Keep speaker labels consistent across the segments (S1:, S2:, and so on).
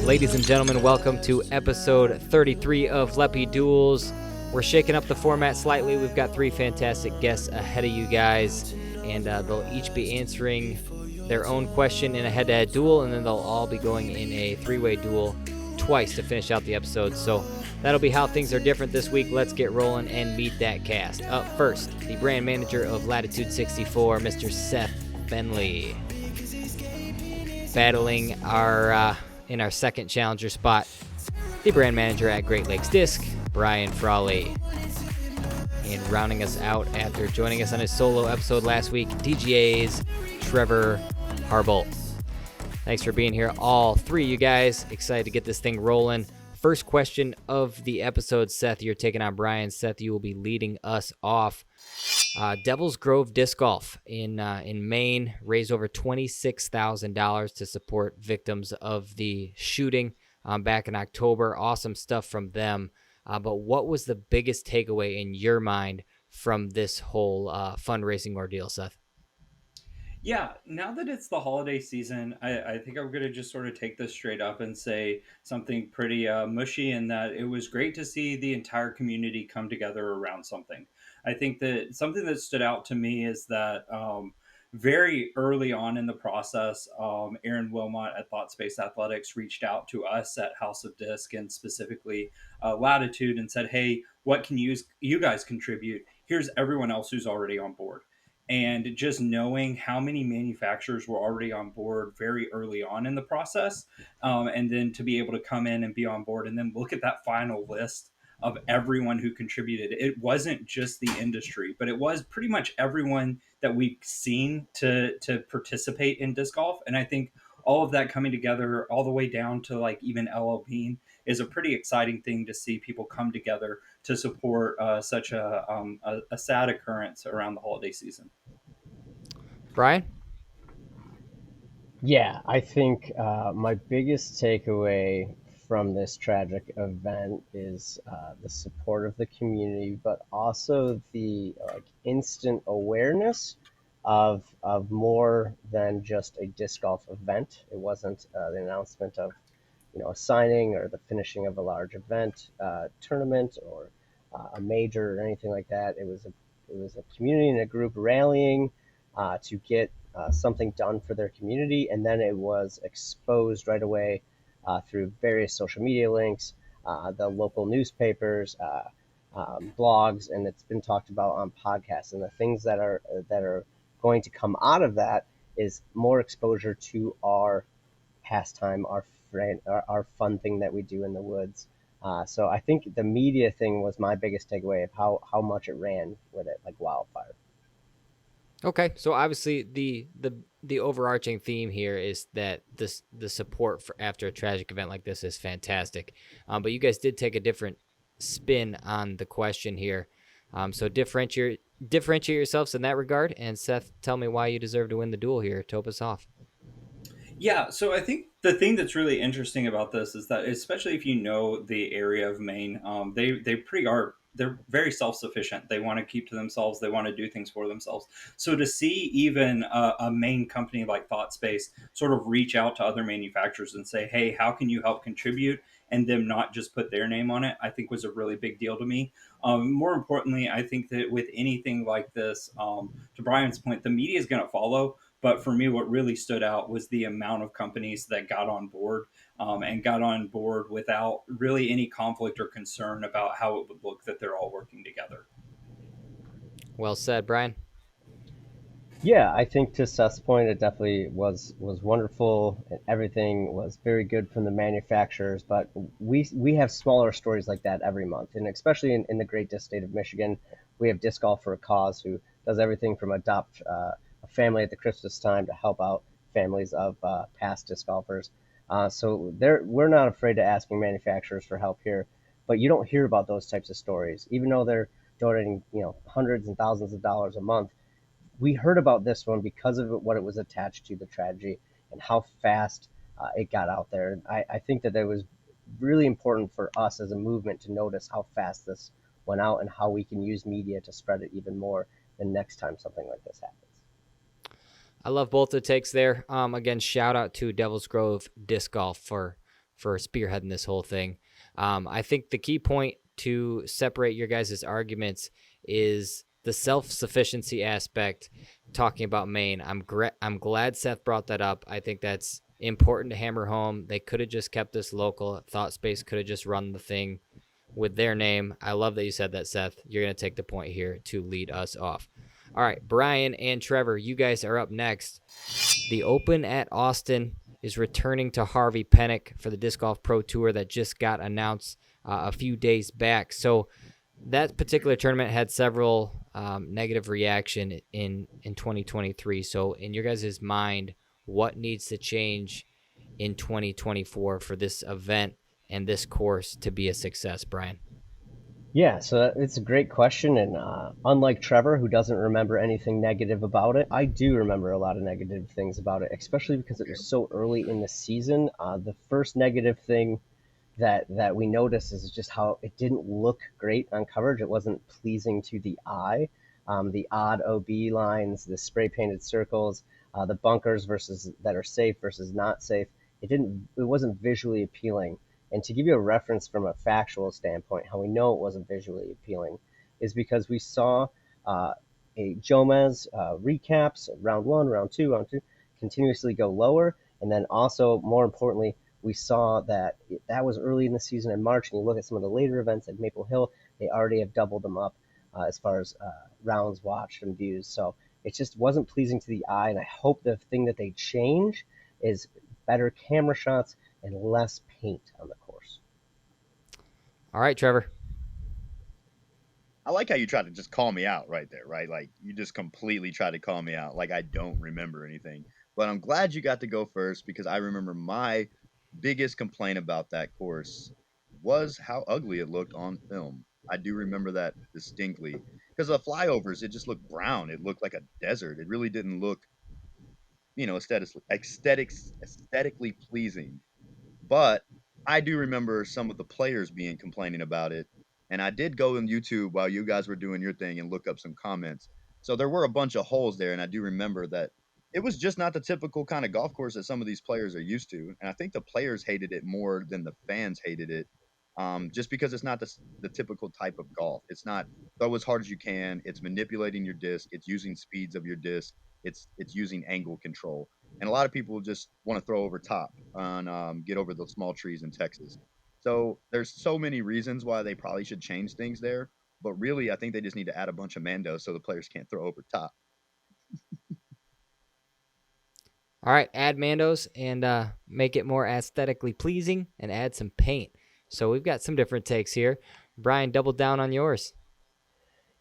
S1: Ladies and gentlemen, welcome to episode 33 of Leppy Duels. We're shaking up the format slightly. We've got three fantastic guests ahead of you guys, and they'll each be answering their own question in a head-to-head duel, and then they'll all be going in a three-way duel twice to finish out the episode. So that'll be how things are different this week. Let's get rolling and meet that cast. Up first, the brand manager of Latitude 64, Mr. Seth Benley. Battling in our second challenger spot, the brand manager at Great Lakes Disc, Brian Frawley. And rounding us out after joining us on his solo episode last week, DGA's Trevor Harbolt. Thanks for being here, all three of you guys. Excited to get this thing rolling. First question of the episode, Seth, you're taking on Brian. Seth, you will be leading us off. Devil's Grove Disc Golf in Maine raised over $26,000 to support victims of the shooting back in October. Awesome stuff from them. But what was the biggest takeaway in your mind from this whole fundraising ordeal, Seth?
S2: Yeah, now that it's the holiday season, I think I'm going to just sort of take this straight up and say something pretty mushy, in that it was great to see the entire community come together around something. I think that something that stood out to me is that very early on in the process, Aaron Wilmot at Thought Space Athletics reached out to us at House of Disc and specifically Latitude and said, hey, what can you guys contribute? Here's everyone else who's already on board. And just knowing how many manufacturers were already on board very early on in the process, and then to be able to come in and be on board and then look at that final list of everyone who contributed. It wasn't just the industry, but it was pretty much everyone that we've seen to participate in disc golf. And I think all of that coming together all the way down to like even LL Bean is a pretty exciting thing to see people come together to support such a sad occurrence around the holiday season.
S1: Brian?
S3: Yeah, I think my biggest takeaway from this tragic event is the support of the community, but also the instant awareness of more than just a disc golf event. It wasn't the announcement of a signing or the finishing of a large event, tournament, or a major or anything like that. It was a community and a group rallying to get something done for their community, and then it was exposed right away through various social media links, the local newspapers, blogs, and it's been talked about on podcasts. And the things that are going to come out of that is more exposure to our pastime, our fun thing that we do in the woods. So I think the media thing was my biggest takeaway of how much it ran with it like wildfire.
S1: Okay, so obviously the overarching theme here is that the support for after a tragic event like this is fantastic. But you guys did take a different spin on the question here. So differentiate yourselves in that regard. And Seth, tell me why you deserve to win the duel here. Top us off.
S2: Yeah, so I think the thing that's really interesting about this is that, especially if you know the area of Maine, they're very self-sufficient. They want to keep to themselves. They want to do things for themselves. So to see even a main company like ThoughtSpace sort of reach out to other manufacturers and say, hey, how can you help contribute? And them not just put their name on it, I think was a really big deal to me. More importantly, I think that with anything like this, to Brian's point, the media is going to follow. But for me, what really stood out was the amount of companies that got on board, and got on board without really any conflict or concern about how it would look that they're all working together.
S1: Well said, Brian.
S3: Yeah, I think to Seth's point, it definitely was wonderful, and everything was very good from the manufacturers. But we have smaller stories like that every month, and especially in the great disc state of Michigan, we have Disc Golf for a Cause, who does everything from adopt a family at the Christmas time to help out families of past disc golfers. So we're not afraid to asking manufacturers for help here, but you don't hear about those types of stories, even though they're donating hundreds and thousands of dollars a month. We heard about this one because of what it was attached to, the tragedy, and how fast it got out there. I think that it was really important for us as a movement to notice how fast this went out and how we can use media to spread it even more the next time something like this happens.
S1: I love both the takes there. Again, shout out to Devil's Grove Disc Golf for for spearheading this whole thing. I think the key point to separate your guys' arguments is the self-sufficiency aspect, talking about Maine. I'm glad Seth brought that up. I think that's important to hammer home. They could have just kept this local. ThoughtSpace could have just run the thing with their name. I love that you said that, Seth. You're going to take the point here to lead us off. All right, Brian and Trevor, you guys are up next. The Open at Austin is returning to Harvey Penick for the Disc Golf Pro Tour that just got announced a few days back. So that particular tournament had several negative reaction in 2023. So in your guys' mind, what needs to change in 2024 for this event and this course to be a success, Brian?
S3: Yeah, so it's a great question, and unlike Trevor, who doesn't remember anything negative about it, I do remember a lot of negative things about it, especially because it was so early in the season. The first negative thing that we noticed is just how it didn't look great on coverage. It wasn't pleasing to the eye. The odd OB lines, the spray painted circles, the bunkers versus that are safe versus not safe. It wasn't visually appealing. And to give you a reference from a factual standpoint, how we know it wasn't visually appealing is because we saw a Jomez recaps, round one, round two, continuously go lower. And then also, more importantly, we saw that was early in the season in March. And you look at some of the later events at Maple Hill, they already have doubled them up as far as rounds watched and views. So it just wasn't pleasing to the eye. And I hope the thing that they change is better camera shots and less paint on the course.
S1: All right, Trevor.
S4: I like how you try to just call me out right there, right? Like you just completely try to call me out like I don't remember anything. But I'm glad you got to go first because I remember my biggest complaint about that course was how ugly it looked on film. I do remember that distinctly because the flyovers, it just looked brown. It looked like a desert. It really didn't look, aesthetically pleasing. But I do remember some of the players complaining about it. And I did go on YouTube while you guys were doing your thing and look up some comments. So there were a bunch of holes there. And I do remember that it was just not the typical kind of golf course that some of these players are used to. And I think the players hated it more than the fans hated it. Just because it's not the typical type of golf. It's not throw as hard as you can. It's manipulating your disc. It's using speeds of your disc. It's using angle control. And a lot of people just want to throw over top and get over the small trees in Texas. So there's so many reasons why they probably should change things there. But really, I think they just need to add a bunch of Mandos so the players can't throw over top.
S1: All right, add Mandos and make it more aesthetically pleasing and add some paint. So we've got some different takes here. Brian, double down on yours.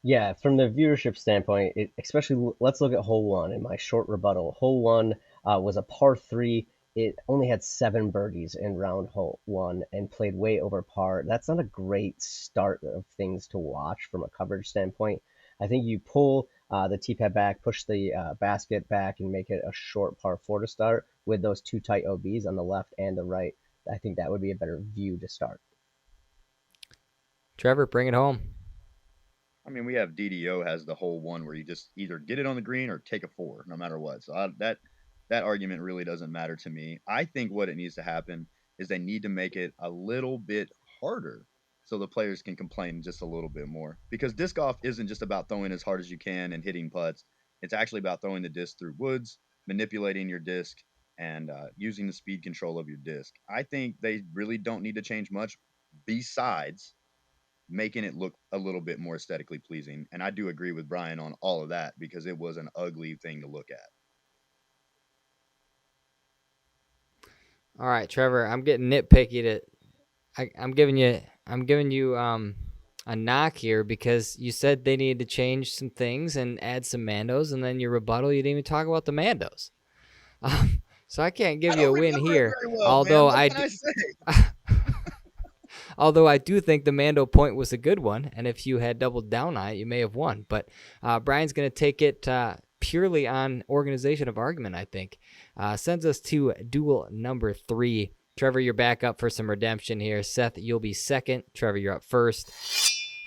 S3: Yeah, from the viewership standpoint, especially let's look at hole one in my short rebuttal. Hole one was a par three. It only had 7 birdies in round hole one and played way over par. That's not a great start of things to watch from a coverage standpoint. I think you pull the tee pad back, push the basket back, and make it a short par four to start with those 2 tight OBs on the left and the right. I think that would be a better view to start.
S1: Trevor, bring it home.
S4: I mean, we have DDO has the whole one where you just either get it on the green or take a 4, no matter what. So that argument really doesn't matter to me. I think what it needs to happen is they need to make it a little bit harder so the players can complain just a little bit more. Because disc golf isn't just about throwing as hard as you can and hitting putts. It's actually about throwing the disc through woods, manipulating your disc, and using the speed control of your disc. I think they really don't need to change much besides making it look a little bit more aesthetically pleasing. And I do agree with Brian on all of that because it was an ugly thing to look at.
S1: All right, Trevor, I'm getting nitpicky. I'm giving you a knock here because you said they needed to change some things and add some Mandos, and then your rebuttal, you didn't even talk about the Mandos. So I can't give you a win here.
S4: Well,
S1: although
S4: I
S1: I do think the Mando point was a good one, and if you had doubled down on it, you may have won. But Brian's going to take it purely on organization of argument, I think. Sends us to duel number 3. Trevor, you're back up for some redemption here. Seth, you'll be second. Trevor, you're up first.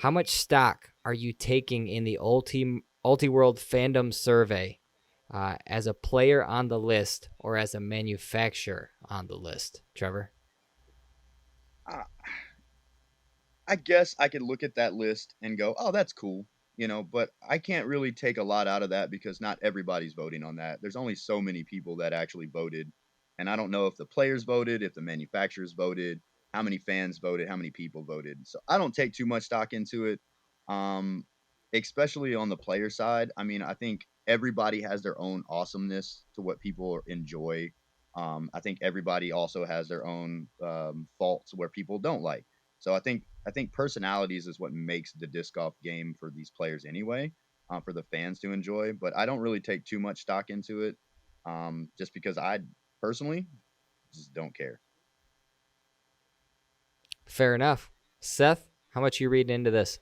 S1: How much stock are you taking in the Ultiworld fandom survey as a player on the list or as a manufacturer on the list, Trevor?
S4: I, I guess I could look at that list and go, "Oh, that's cool," but I can't really take a lot out of that because not everybody's voting on that. There's only so many people that actually voted, and I don't know if the players voted, if the manufacturers voted, how many fans voted, how many people voted. So I don't take too much stock into it. Um, Especially on the player side. I mean, I think everybody has their own awesomeness to what people enjoy. I think everybody also has their own faults where people don't like. So I think personalities is what makes the disc golf game for these players anyway, for the fans to enjoy. But I don't really take too much stock into it, just because I personally just don't care.
S1: Fair enough. Seth, how much you reading into this?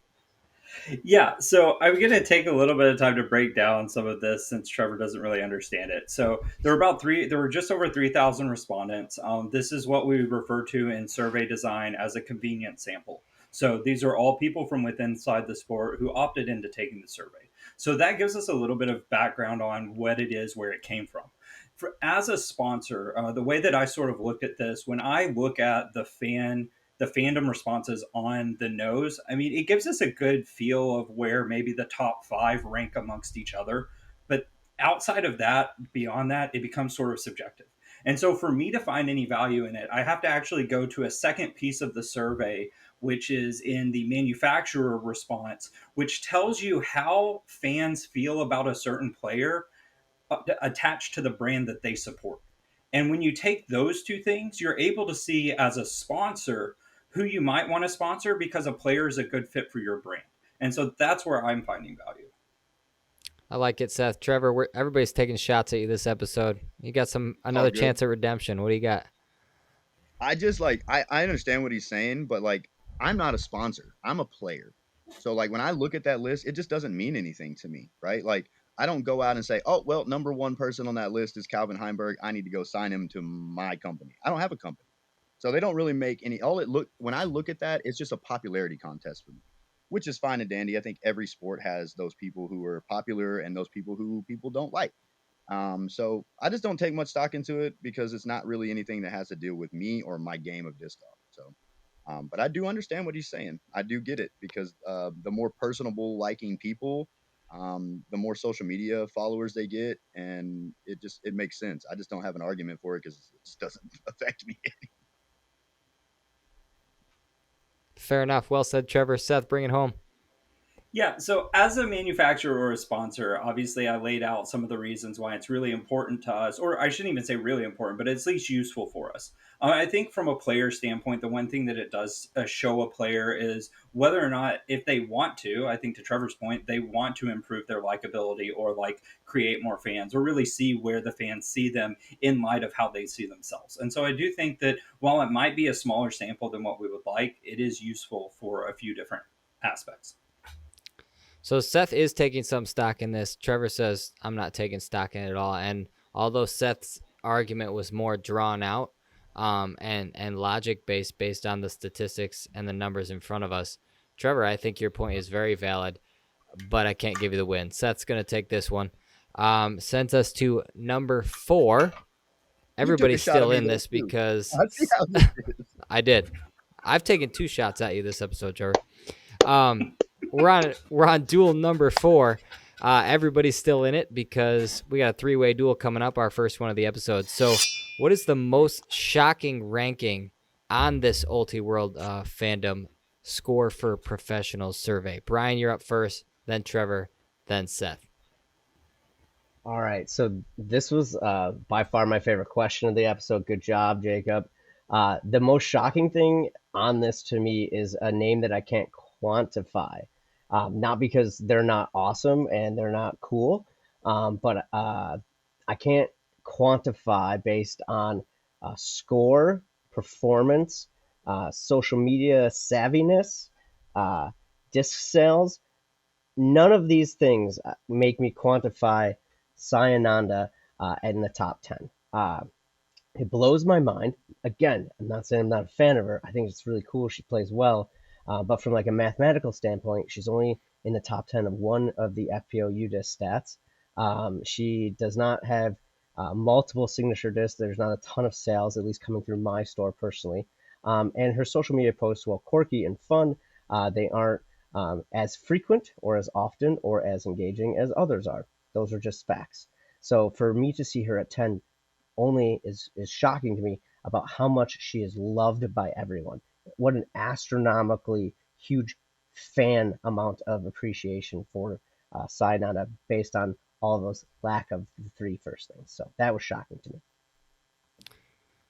S2: Yeah, so I'm going to take a little bit of time to break down some of this since Trevor doesn't really understand it. So there were just over 3,000 respondents. This is what we refer to in survey design as a convenience sample. So these are all people from within inside the sport who opted into taking the survey. So that gives us a little bit of background on what it is, where it came from. As a sponsor, the way that I sort of look at this, when I look at the fandom responses on the nose, I mean, it gives us a good feel of where maybe the top five rank amongst each other. But outside of that, beyond that, it becomes sort of subjective. And so for me to find any value in it, I have to actually go to a second piece of the survey, which is in the manufacturer response, which tells you how fans feel about a certain player attached to the brand that they support. And when you take those two things, you're able to see as a sponsor who you might want to sponsor because a player is a good fit for your brand. And so that's where I'm finding value.
S1: I like it, Seth. Trevor, everybody's taking shots at you this episode. You got another
S4: Good.
S1: chance at redemption. What do you got?
S4: I just I understand what he's saying, but I'm not a sponsor. I'm a player. So when I look at that list, it just doesn't mean anything to me, right? I don't go out and say, "Oh, well, number one person on that list is Calvin Heimberg. I need to go sign him to my company." I don't have a company. So they don't really make any when I look at that, it's just a popularity contest for me, which is fine and dandy. I think every sport has those people who are popular and those people who people don't like. So I just don't take much stock into it because it's not really anything that has to deal with me or my game of disc golf. So, but I do understand what he's saying. I do get it because the more personable liking people, the more social media followers they get, and it makes sense. I just don't have an argument for it because it just doesn't affect me.
S1: Fair enough. Well said, Trevor. Seth, bring it home.
S2: Yeah, so as a manufacturer or a sponsor, obviously I laid out some of the reasons why it's really important to us, or I shouldn't even say really important, but it's at least useful for us. I think from a player standpoint, the one thing that it does show a player is whether or not, if they want to, I think to Trevor's point, they want to improve their likability or create more fans or really see where the fans see them in light of how they see themselves. And so I do think that while it might be a smaller sample than what we would like, it is useful for a few different aspects.
S1: So Seth is taking some stock in this. Trevor says, I'm not taking stock in it at all. And although Seth's argument was more drawn out and logic based on the statistics and the numbers in front of us, Trevor, I think your point is very valid, but I can't give you the win. Seth's going to take this one. Sends us to number 4. Everybody's still in this because
S4: I see how this is.
S1: I did. I've taken 2 shots at you this episode, Trevor. We're on duel number 4. Everybody's still in it because we got a 3-way duel coming up, our first one of the episode. So what is the most shocking ranking on this Ultiworld fandom score for professionals survey? Brian, you're up first, then Trevor, then Seth.
S3: All right, so this was by far my favorite question of the episode. Good job, Jacob. The most shocking thing on this to me is a name that I can't quantify. Not because they're not awesome and they're not cool, but I can't quantify based on score, performance, social media savviness, disc sales. None of these things make me quantify Sayananda in the top 10. It blows my mind. Again, I'm not saying I'm not a fan of her. I think it's really cool. She plays well. But from a mathematical standpoint, she's only in the top 10 of one of the FPO UDIS stats. She does not have multiple signature discs. There's not a ton of sales, at least coming through my store personally. And her social media posts, while quirky and fun, they aren't as frequent or as often or as engaging as others are. Those are just facts. So for me to see her at 10 only is shocking to me about how much she is loved by everyone. What an astronomically huge fan amount of appreciation for Sayonara based on all those lack of the three first things. So that was shocking to me.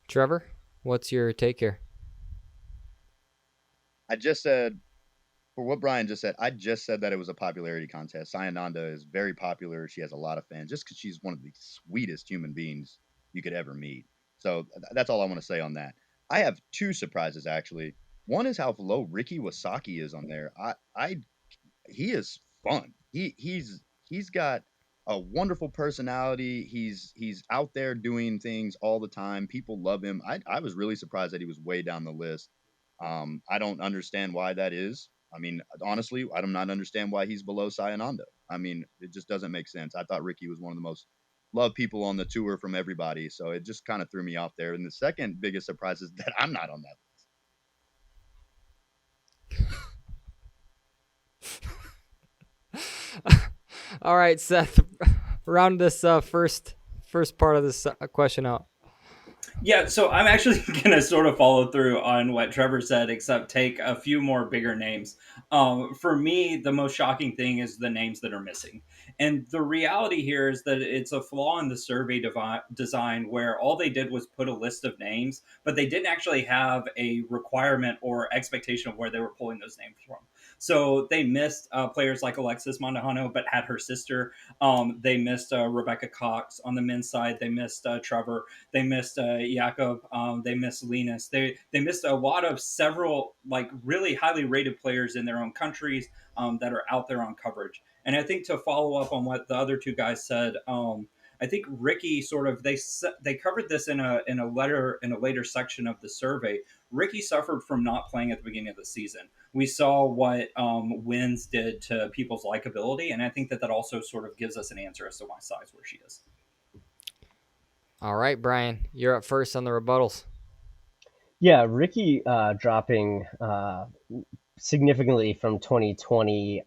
S1: Trevor, what's your take here?
S4: I just said, for what Brian just said, I just said that it was a popularity contest. Sayananda is very popular. She has a lot of fans just because she's one of the sweetest human beings you could ever meet. So that's all I want to say on that. I have two surprises actually. One is how low Ricky Wasaki is on there. He is fun. He's got a wonderful personality. He's out there doing things all the time. People love him. I was really surprised that he was way down the list. I don't understand why that is. I mean, honestly, I do not understand why he's below Sayananda. I mean, it just doesn't make sense. I thought Ricky was one of the most loved people on the tour from everybody, so it just kind of threw me off there. And the second biggest surprise is that I'm not on that
S1: All right, Seth, round this first part of this question out.
S2: Yeah, so I'm actually going to sort of follow through on what Trevor said, except take a few more bigger names. For me, the most shocking thing is the names that are missing. And the reality here is that it's a flaw in the survey design where all they did was put a list of names, but they didn't actually have a requirement or expectation of where they were pulling those names from. So they missed players like Alexis Mondahano, but had her sister. They missed Rebecca Cox on the men's side. They missed Trevor. They missed Jacob. They missed Linus. They missed a lot of several like really highly rated players in their own countries that are out there on coverage. And I think to follow up on what the other two guys said, I think Ricky sort of they covered this in a letter in a later section of the survey. Ricky suffered from not playing at the beginning of the season. We saw what wins did to people's likability, and I think that also sort of gives us an answer as to why size where she is.
S1: All right, Brian, you're up first on the rebuttals.
S3: Yeah, Ricky dropping significantly from 2022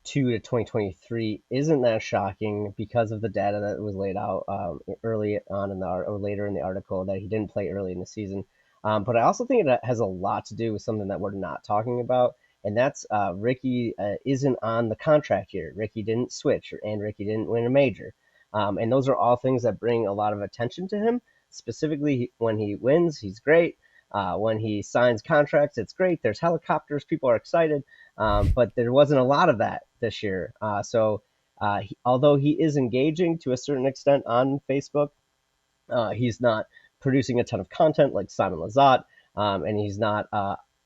S3: to 2023 isn't that shocking because of the data that was laid out early on in the or later in the article that he didn't play early in the season. But I also think it has a lot to do with something that we're not talking about, and that's Ricky isn't on the contract year. Ricky didn't switch, and Ricky didn't win a major. And those are all things that bring a lot of attention to him. Specifically, when he wins, he's great. When he signs contracts, it's great. There's helicopters. People are excited. But there wasn't a lot of that this year. Although he is engaging to a certain extent on Facebook, he's not producing a ton of content like Simon Lizotte, and he's not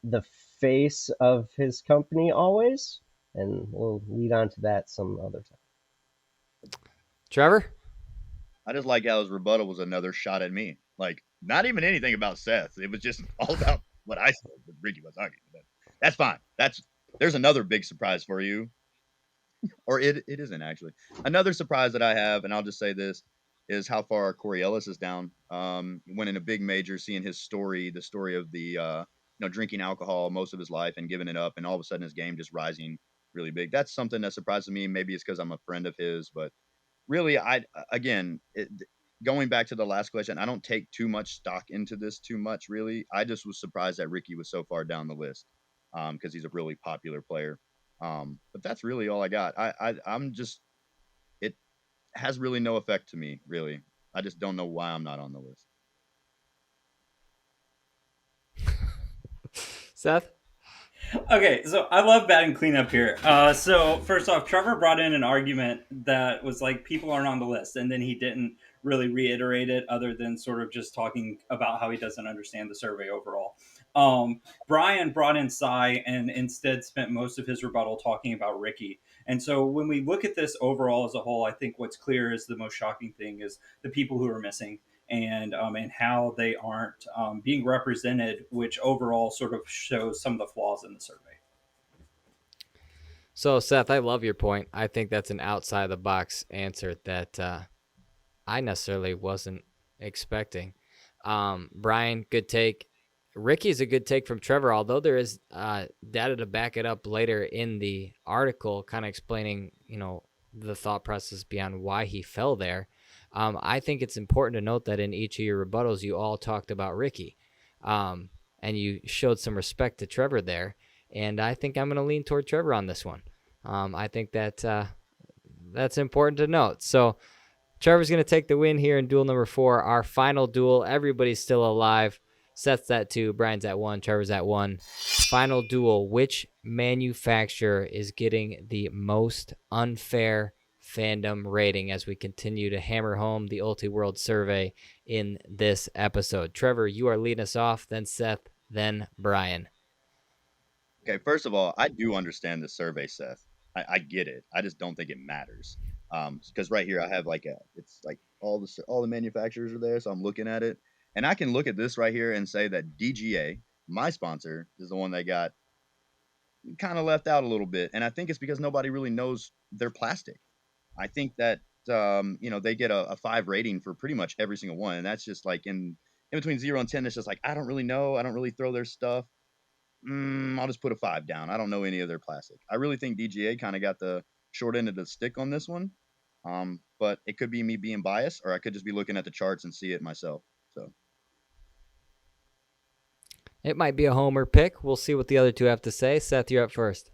S3: the face of his company always. And we'll lead on to that some other time.
S1: Trevor?
S4: I just like how his rebuttal was another shot at me. Like, not even anything about Seth. It was just all about what I said with Ricky Wasaki. That's fine. There's another big surprise for you. Or it isn't actually. Another surprise that I have, and I'll just say this, is how far Corey Ellis is down. Winning a big major, seeing his story, the story of the drinking alcohol most of his life and giving it up, and all of a sudden his game just rising really big. That's something that surprises me. Maybe it's because I'm a friend of his, but really, going back to the last question, I don't take too much stock into this too much, really. I just was surprised that Ricky was so far down the list because he's a really popular player. But that's really all I got. I'm just, it has really no effect to me, really. I just don't know why I'm not on the list.
S1: Seth?
S2: Okay, so I love batting cleanup here. So first off, Trevor brought in an argument that was like people aren't on the list, and then he didn't really reiterate it other than sort of just talking about how he doesn't understand the survey overall. Brian brought in Cy and instead spent most of his rebuttal talking about Ricky. And so when we look at this overall as a whole, I think what's clear is the most shocking thing is the people who are missing and how they aren't being represented, which overall sort of shows some of the flaws in the survey.
S1: So, Seth, I love your point. I think that's an outside the box answer that I necessarily wasn't expecting. Brian, good take. Ricky's a good take from Trevor, although there is data to back it up later in the article, kind of explaining, the thought process beyond why he fell there. I think it's important to note that in each of your rebuttals, you all talked about Ricky, and you showed some respect to Trevor there. And I think I'm going to lean toward Trevor on this one. I think that that's important to note. So Trevor's going to take the win here in duel number 4, our final duel. Everybody's still alive. Seth's at 2, Brian's at 1, Trevor's at 1. Final duel. Which manufacturer is getting the most unfair fandom rating as we continue to hammer home the Ultiworld Survey in this episode? Trevor, you are leading us off, then Seth, then Brian.
S4: Okay, first of all, I do understand the survey, Seth. I get it. I just don't think it matters. Because right here I have it's like all the manufacturers are there, so I'm looking at it, and I can look at this right here and say that DGA, my sponsor, is the one that got kind of left out a little bit, and I think it's because nobody really knows their plastic. I think that they get a 5 rating for pretty much every single one, and that's just like in between 0 and 10. It's just like I don't really know. I don't really throw their stuff. I'll just put a 5 down. I don't know any of their plastic. I really think DGA kind of got the short end of the stick on this one. But it could be me being biased, or I could just be looking at the charts and see it myself. So
S1: it might be a homer pick. We'll see what the other two have to say. Seth, you're up first.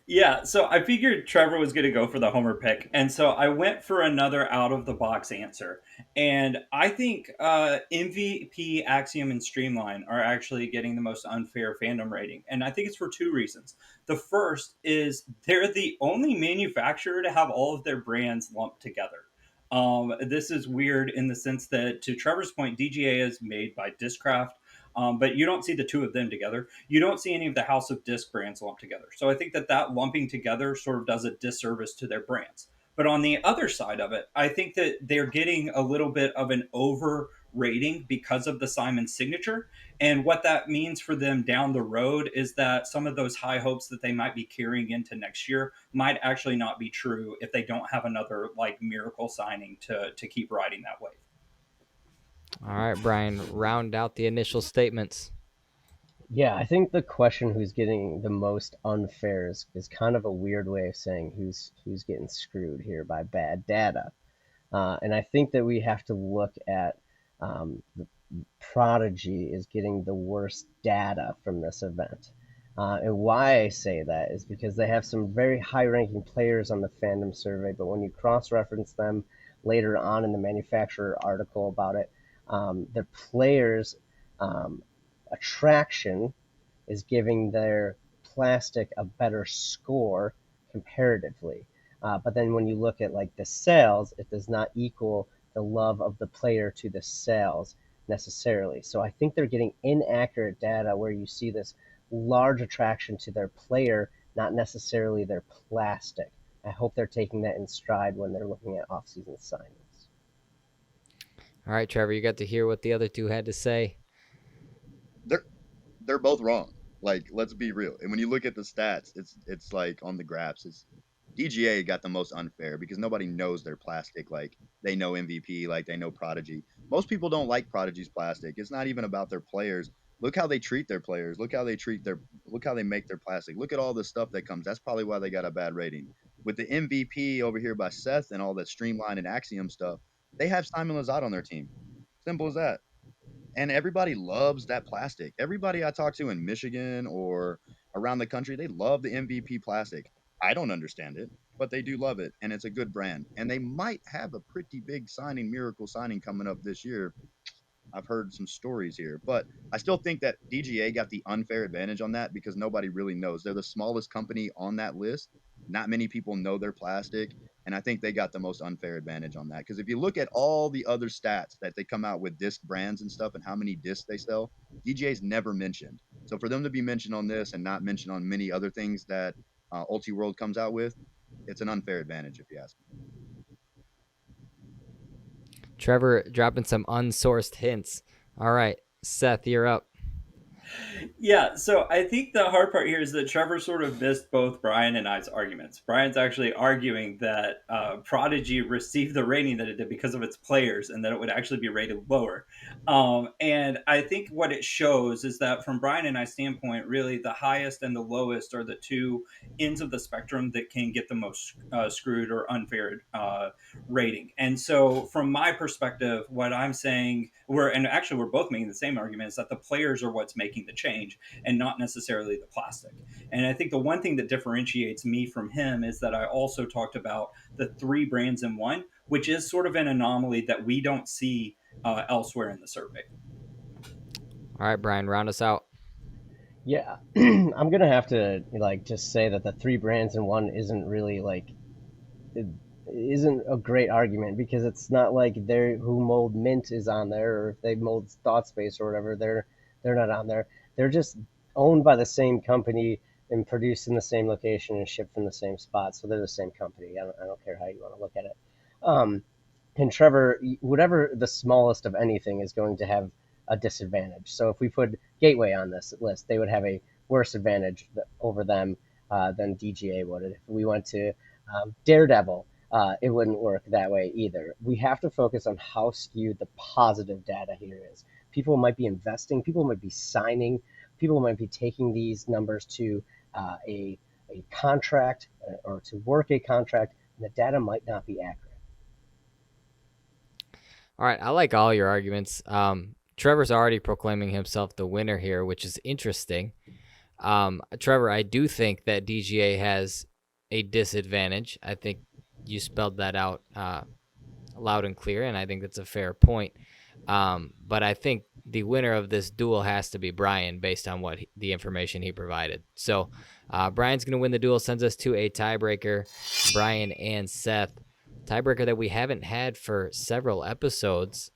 S2: Yeah, so I figured Trevor was going to go for the homer pick, and so I went for another out of the box answer. And I think MVP, Axiom, and Streamline are actually getting the most unfair fandom rating, and I think it's for 2 reasons. The first is they're the only manufacturer to have all of their brands lumped together. This is weird in the sense that, to Trevor's point, DGA is made by Discraft. But you don't see the 2 of them together. You don't see any of the House of Disc brands lumped together. So I think that lumping together sort of does a disservice to their brands. But on the other side of it, I think that they're getting a little bit of an over rating because of the Simon signature. And what that means for them down the road is that some of those high hopes that they might be carrying into next year might actually not be true if they don't have another miracle signing to keep riding that wave.
S1: All right, Brian, round out the initial statements.
S3: Yeah, I think the question who's getting the most unfair is kind of a weird way of saying who's getting screwed here by bad data. And I think that we have to look at the Prodigy is getting the worst data from this event. And why I say that is because they have some very high-ranking players on the fandom survey, but when you cross-reference them later on in the manufacturer article about it, the players' attraction is giving their plastic a better score comparatively. But then when you look at the sales, it does not equal the love of the player to the sales necessarily. So I think they're getting inaccurate data where you see this large attraction to their player, not necessarily their plastic. I hope they're taking that in stride when they're looking at off-season signings.
S1: All right, Trevor, you got to hear what the other two had to say.
S4: They're both wrong. Let's be real. And when you look at the stats, it's like on the graphs, it's DGA got the most unfair because nobody knows their plastic. They know MVP, they know Prodigy. Most people don't like Prodigy's plastic. It's not even about their players. Look how they treat their players. Look how they make their plastic. Look at all the stuff that comes. That's probably why they got a bad rating. With the MVP over here by Seth and all that Streamline and Axiom stuff, they have Simon Lazat on their team. Simple as that. And everybody loves that plastic. Everybody I talk to in Michigan or around the country, they love the MVP plastic. I don't understand it, but they do love it, and it's a good brand. And they might have a pretty big miracle signing coming up this year. I've heard some stories here, but I still think that DGA got the unfair advantage on that because nobody really knows. They're the smallest company on that list. Not many people know their plastic, and I think they got the most unfair advantage on that. Because if you look at all the other stats that they come out with disc brands and stuff and how many discs they sell, DGA's never mentioned. So for them to be mentioned on this and not mentioned on many other things that Ultiworld comes out with, it's an unfair advantage if you ask me.
S1: Trevor dropping some unsourced hints. All right, Seth, you're up.
S2: Yeah, so I think the hard part here is that Trevor sort of missed both Brian and I's arguments. Brian's actually arguing that Prodigy received the rating that it did because of its players and that it would actually be rated lower. And I think what it shows is that from Brian and I's standpoint, really the highest and the lowest are the two ends of the spectrum that can get the most screwed or unfair rating. And so, from my perspective, what I'm saying, and actually we're both making the same argument, is that the players are what's making the change and not necessarily the plastic. And I think the one thing that differentiates me from him is that I also talked about the three brands in one, which is sort of an anomaly that we don't see elsewhere in the survey.
S1: All right, Brian, round us out.
S3: Yeah, I'm gonna have to like just say that the three brands in one isn't really like it isn't a great argument because it's not like they're who mold Mint is on there or if they mold Thought Space or whatever they're not on there. They're just owned by the same company and produced in the same location and shipped from the same spot, so they're the same company. I don't care how you want to look at it. Um, and Trevor, whatever the smallest of anything is going to have a disadvantage. So if we put Gateway on this list, they would have a worse advantage over them than DGA would. If we went to Daredevil, it wouldn't work that way either. We have to focus on how skewed the positive data here is. People might be investing, people might be signing, people might be taking these numbers to a contract or to work a contract, and the data might not be accurate.
S1: All right, I like all your arguments. Trevor's already proclaiming himself the winner here, which is interesting. Trevor, I do think that DGA has a disadvantage. I think you spelled that out loud and clear, and I think that's a fair point. But I think the winner of this duel has to be Brian based on the information he provided. So Brian's going to win the duel, sends us to a tiebreaker, Brian and Seth. Tiebreaker that we haven't had for several episodes.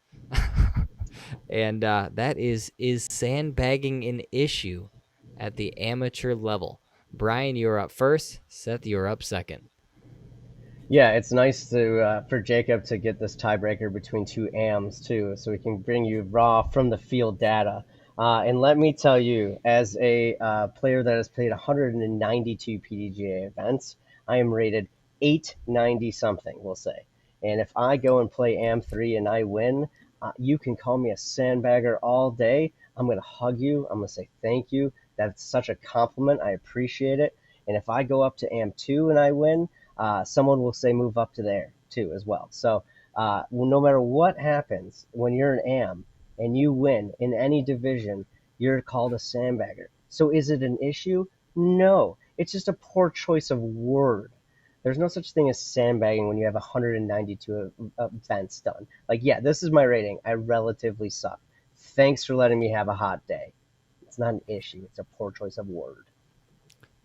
S1: And that is sandbagging an issue at the amateur level? Brian, you're up first. Seth, you're up second.
S3: Yeah, it's nice to for Jacob to get this tiebreaker between two AMs too, so we can bring you raw from the field data. And let me tell you, as a player that has played 192 PDGA events, I am rated 890 something, we'll say. And if I go and play AM3 and I win, you can call me a sandbagger all day. I'm going to hug you. I'm going to say thank you. That's such a compliment. I appreciate it. And if I go up to AM2 and I win, someone will say move up to there too as well. So no matter what happens when you're an AM and you win in any division, you're called a sandbagger. So is it an issue? No, it's just a poor choice of word. There's no such thing as sandbagging when you have 192 events done. Like, yeah, this is my rating. I relatively suck. Thanks for letting me have a hot day. It's not an issue. It's a poor choice of word.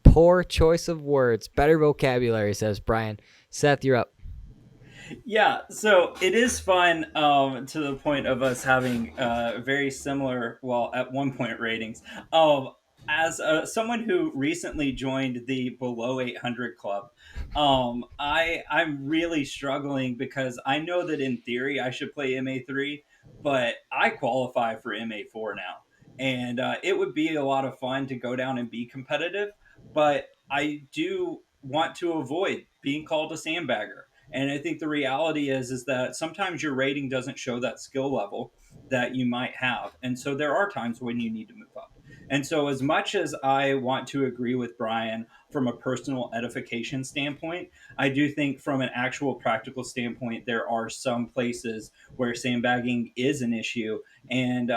S1: Poor choice of words. Better vocabulary, says Brian. Seth, you're up.
S2: Yeah, so it is fun to the point of us having very similar, well, at one point ratings. As someone who recently joined the below 800 club, I'm really struggling because I know that in theory I should play MA3, but I qualify for MA4 now. And it would be a lot of fun to go down and be competitive, but I do want to avoid being called a sandbagger. And I think the reality is that sometimes your rating doesn't show that skill level that you might have. And so there are times when you need to move up. And so as much as I want to agree with Brian from a personal edification standpoint, I do think from an actual practical standpoint, there are some places where sandbagging is an issue. And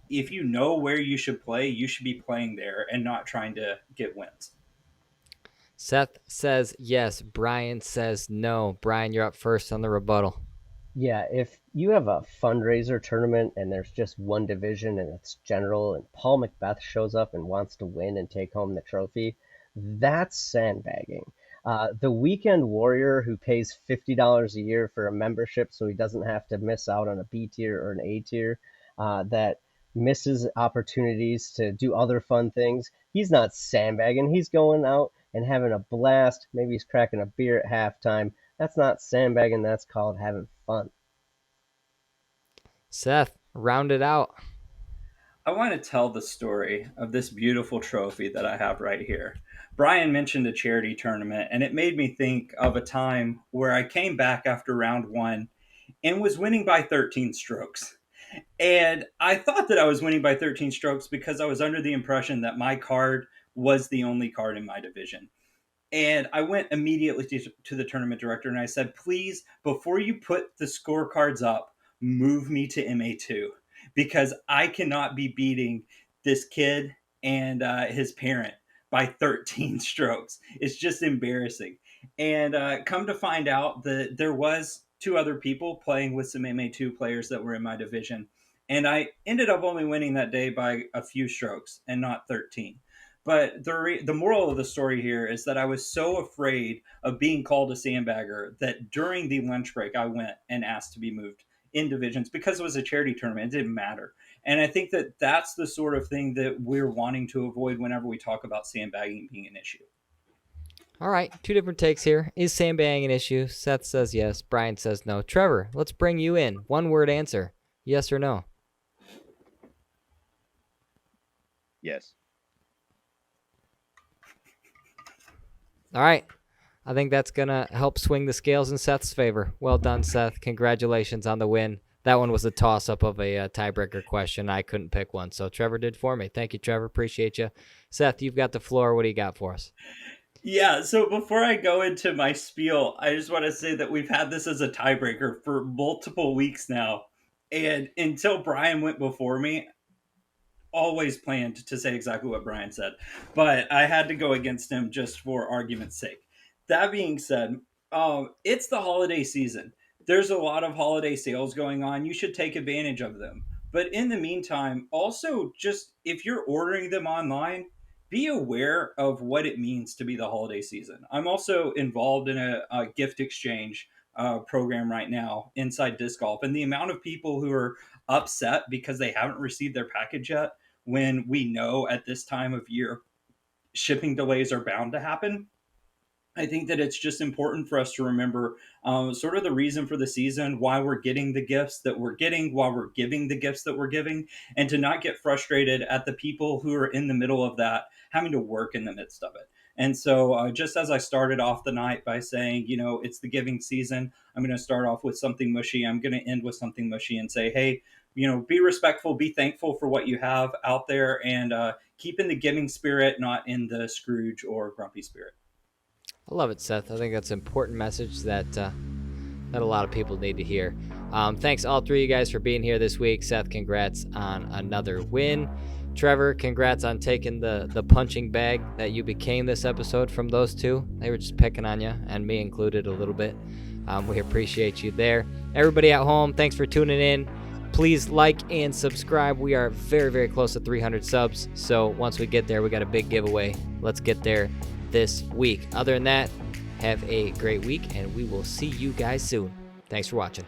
S2: if you know where you should play, you should be playing there and not trying to get wins.
S1: Seth says yes. Brian says no. Brian, you're up first on the rebuttal.
S3: Yeah, if you have a fundraiser tournament and there's just one division and it's general and Paul Macbeth shows up and wants to win and take home the trophy, that's sandbagging. The weekend warrior who pays $50 a year for a membership so he doesn't have to miss out on a B tier or an A tier, that misses opportunities to do other fun things, he's not sandbagging. He's going out and having a blast. Maybe he's cracking a beer at halftime. That's not sandbagging. That's called having fun.
S1: Seth, round it out.
S2: I want to tell the story of this beautiful trophy that I have right here. Brian mentioned a charity tournament, and it made me think of a time where I came back after round one and was winning by 13 strokes. And I thought that I was winning by 13 strokes because I was under the impression that my card was the only card in my division. And I went immediately to the tournament director and I said, please, before you put the scorecards up, move me to MA2 because I cannot be beating this kid and his parent by 13 strokes. It's just embarrassing. And come to find out that there was two other people playing with some MA2 players that were in my division. And I ended up only winning that day by a few strokes and not 13. But the moral of the story here is that I was so afraid of being called a sandbagger that during the lunch break, I went and asked to be moved in divisions because it was a charity tournament. It didn't matter. And I think that that's the sort of thing that we're wanting to avoid whenever we talk about sandbagging being an issue.
S1: All right, two different takes here. Is sandbagging an issue? Seth says yes. Brian says no. Trevor, let's bring you in. One word answer. Yes or no?
S4: Yes.
S1: All right. I think that's going to help swing the scales in Seth's favor. Well done, Seth. Congratulations on the win. That one was a toss-up of a tiebreaker question. I couldn't pick one, so Trevor did for me. Thank you, Trevor. Appreciate you. Seth, you've got the floor. What do you got for us?
S2: Yeah, so before I go into my spiel, I just want to say that we've had this as a tiebreaker for multiple weeks now. And until Brian went before me, always planned to say exactly what Brian said, but I had to go against him just for argument's sake. That being said, it's the holiday season. There's a lot of holiday sales going on. You should take advantage of them. But in the meantime, also just if you're ordering them online, be aware of what it means to be the holiday season. I'm also involved in a gift exchange program right now inside disc golf, and the amount of people who are upset because they haven't received their package yet, when we know at this time of year shipping delays are bound to happen. I think that it's just important for us to remember sort of the reason for the season, why we're getting the gifts that we're getting, why we're giving the gifts that we're giving, and to not get frustrated at the people who are in the middle of that having to work in the midst of it. And so just as I started off the night by saying, you know, it's the giving season, I'm going to start off with something mushy. I'm going to end with something mushy and say, hey, you know, be respectful, be thankful for what you have out there, and keep in the giving spirit, not in the Scrooge or grumpy spirit.
S1: I love it, Seth. I think that's an important message that that a lot of people need to hear. Thanks all three of you guys for being here this week. Seth, congrats on another win. Trevor, congrats on taking the punching bag that you became this episode from those two. They were just picking on you, and me included a little bit. We appreciate you there. Everybody at home, thanks for tuning in. Please like and subscribe. We are very, very close to 300 subs. So once we get there, we got a big giveaway. Let's get there this week. Other than that, have a great week, and we will see you guys soon. Thanks for watching.